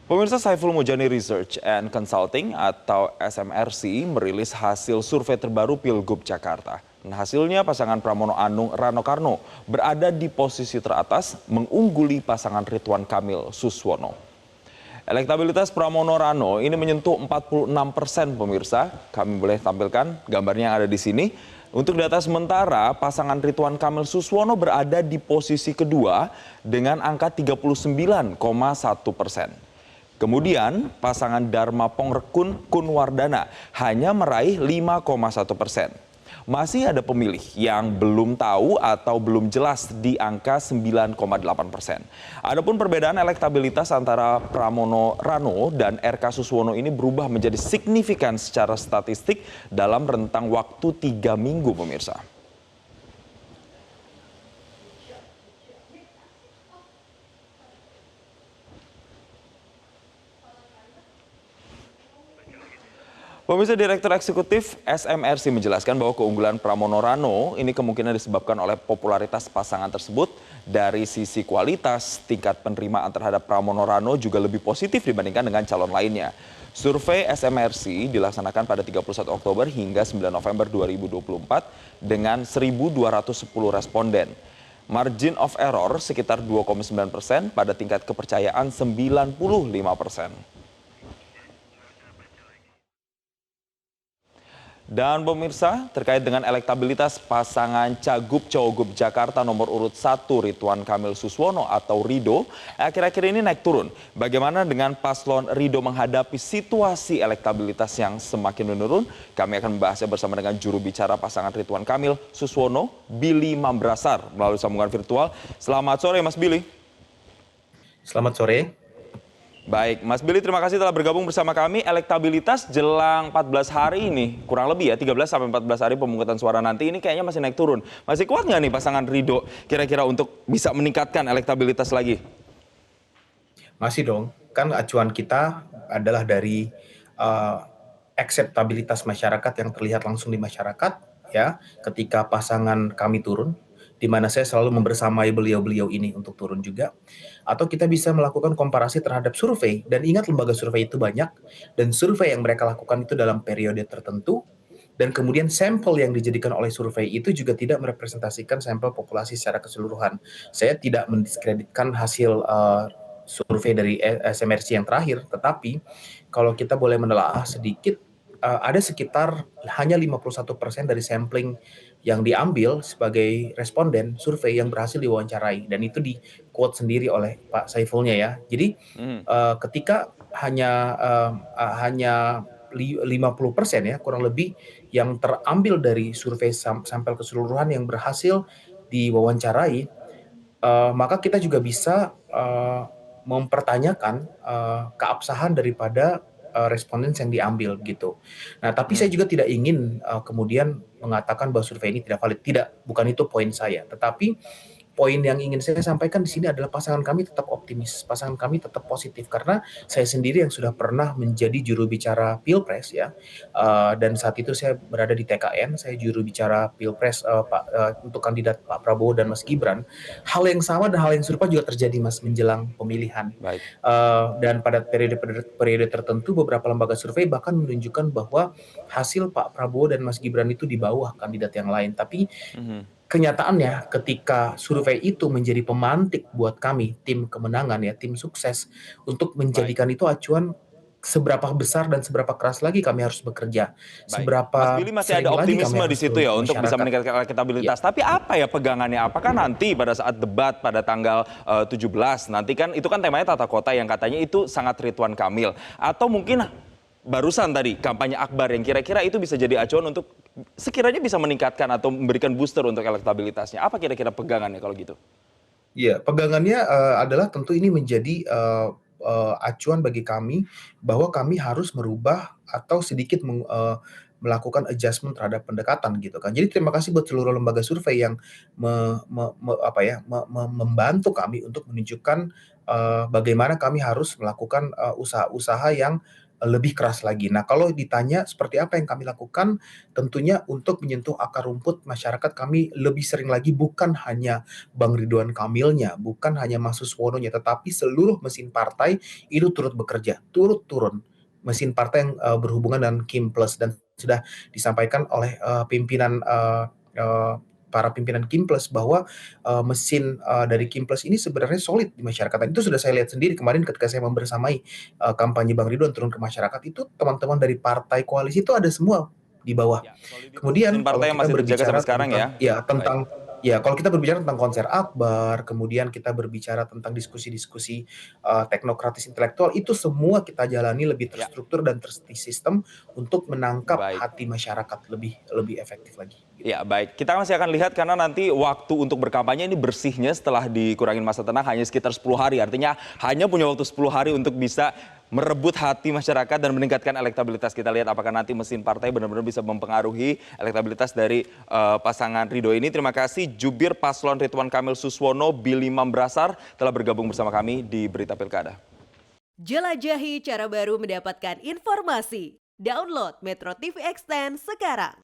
Pemirsa, Saiful Mujani Research and Consulting atau SMRC merilis hasil survei terbaru Pilgub Jakarta. Dan hasilnya pasangan Pramono Anung Rano Karno berada di posisi teratas mengungguli pasangan Ridwan Kamil Suswono. Elektabilitas Pramono Rano ini menyentuh 46% pemirsa. Kami boleh tampilkan gambarnya yang ada di sini. Untuk data sementara, pasangan Ridwan Kamil Suswono berada di posisi kedua dengan angka 39,1%. Kemudian pasangan Dharma Pongrekun Kunwardana hanya meraih 5,1%. Masih ada pemilih yang belum tahu atau belum jelas di angka 9,8%. Adapun perbedaan elektabilitas antara Pramono Rano dan RK Suswono ini berubah menjadi signifikan secara statistik dalam rentang waktu 3 minggu pemirsa. Pemirsa, Direktur Eksekutif SMRC menjelaskan bahwa keunggulan Pramono Rano ini kemungkinan disebabkan oleh popularitas pasangan tersebut. Dari sisi kualitas, tingkat penerimaan terhadap Pramono Rano juga lebih positif dibandingkan dengan calon lainnya. Survei SMRC dilaksanakan pada 31 Oktober hingga 9 November 2024 dengan 1.210 responden. Margin of error sekitar 2,9%, pada tingkat kepercayaan 95%. Dan pemirsa, terkait dengan elektabilitas pasangan Cagup-Cawagup Jakarta nomor urut 1 Ridwan Kamil Suswono atau Rido, akhir-akhir ini naik turun. Bagaimana dengan paslon Rido menghadapi situasi elektabilitas yang semakin menurun? Kami akan membahasnya bersama dengan juru bicara pasangan Ridwan Kamil Suswono, Billy Mambrasar, melalui sambungan virtual. Selamat sore Mas Billy. Selamat sore. Baik, Mas Billy, terima kasih telah bergabung bersama kami. Elektabilitas jelang 14 hari ini, kurang lebih ya, 13 sampai 14 hari pemungutan suara nanti ini kayaknya masih naik turun. Masih kuat nggak nih pasangan Rido kira-kira untuk bisa meningkatkan elektabilitas lagi? Masih dong, kan acuan kita adalah dari akseptabilitas masyarakat yang terlihat langsung di masyarakat, ya, ketika pasangan kami turun, di mana saya selalu membersamai beliau-beliau ini untuk turun juga. Atau kita bisa melakukan komparasi terhadap survei, dan ingat lembaga survei itu banyak, dan survei yang mereka lakukan itu dalam periode tertentu, dan kemudian sampel yang dijadikan oleh survei itu juga tidak merepresentasikan sampel populasi secara keseluruhan. Saya tidak mendiskreditkan hasil survei dari SMRC yang terakhir, tetapi kalau kita boleh menelaah sedikit, ada sekitar hanya 51% dari sampling yang diambil sebagai responden survei yang berhasil diwawancarai, dan itu di-quote sendiri oleh Pak Saifulnya ya. Jadi ketika hanya 50% ya kurang lebih yang terambil dari survei sampel keseluruhan yang berhasil diwawancarai, maka kita juga bisa mempertanyakan keabsahan daripada responden yang diambil gitu. Nah, tapi saya juga tidak ingin kemudian mengatakan bahwa survei ini tidak valid. Tidak, bukan itu poin saya. Tetapi poin yang ingin saya sampaikan di sini adalah pasangan kami tetap optimis, pasangan kami tetap positif, karena saya sendiri yang sudah pernah menjadi juru bicara Pilpres ya, dan saat itu saya berada di TKN, saya juru bicara Pilpres untuk kandidat Pak Prabowo dan Mas Gibran. Hal yang sama dan hal yang serupa juga terjadi Mas menjelang pemilihan. Baik. Dan pada periode tertentu beberapa lembaga survei bahkan menunjukkan bahwa hasil Pak Prabowo dan Mas Gibran itu di bawah kandidat yang lain. Tapi kenyataannya ketika survei itu menjadi pemantik buat kami, tim kemenangan ya, tim sukses, untuk menjadikan itu acuan seberapa besar dan seberapa keras lagi kami harus bekerja, Baik, Mas seberapa Billy, masih ada sering lagi kami optimisme di harus situ turun ya ke untuk bisa masyarakat. meningkatkan Ya. elektabilitas. Tapi apa ya pegangannya? Apakah nanti pada saat debat pada tanggal 17 nanti kan itu kan temanya tata kota yang katanya itu sangat Ridwan Kamil, atau mungkin barusan tadi kampanye akbar yang kira-kira itu bisa jadi acuan untuk sekiranya bisa meningkatkan atau memberikan booster untuk elektabilitasnya. Apa kira-kira pegangannya kalau gitu? Iya, pegangannya adalah tentu ini menjadi acuan bagi kami bahwa kami harus merubah atau sedikit melakukan adjustment terhadap pendekatan gitu kan. Jadi terima kasih buat seluruh lembaga survei yang membantu kami untuk menunjukkan bagaimana kami harus melakukan usaha-usaha yang lebih keras lagi. Nah, kalau ditanya seperti apa yang kami lakukan, tentunya untuk menyentuh akar rumput masyarakat kami lebih sering lagi bukan hanya Bang Ridwan Kamilnya, bukan hanya Mas Suswononya, tetapi seluruh mesin partai itu turut bekerja, turut turun. Mesin partai yang berhubungan dengan Kim Plus dan sudah disampaikan oleh pimpinan para pimpinan Kim Plus bahwa mesin dari Kim Plus ini sebenarnya solid di masyarakat. Dan itu sudah saya lihat sendiri kemarin ketika saya membersamai kampanye Bang Ridwan turun ke masyarakat itu teman-teman dari partai koalisi itu ada semua di bawah. Ya, soliditas mesin Kemudian kalau partai yang kita masih terjaga berbicara sampai sekarang tentang ya. Baik. kalau kita berbicara tentang konser akbar, kemudian kita berbicara tentang diskusi-diskusi teknokratis intelektual, itu semua kita jalani lebih Ya, terstruktur dan tersistem untuk menangkap baik. hati masyarakat lebih lebih efektif lagi. Gitu. Ya, baik. Kita masih akan lihat karena nanti waktu untuk berkampanye ini bersihnya setelah dikurangin masa tenang hanya sekitar 10 hari. Artinya hanya punya waktu 10 hari untuk bisa merebut hati masyarakat dan meningkatkan elektabilitas. Kita lihat apakah nanti mesin partai benar-benar bisa mempengaruhi elektabilitas dari pasangan Ridho ini. Terima kasih Jubir Paslon Ridwan Kamil Suswono, Billy Mambrasar telah bergabung bersama kami di Berita Pilkada. Jelajahi cara baru mendapatkan informasi. Download Metro TV Extend sekarang.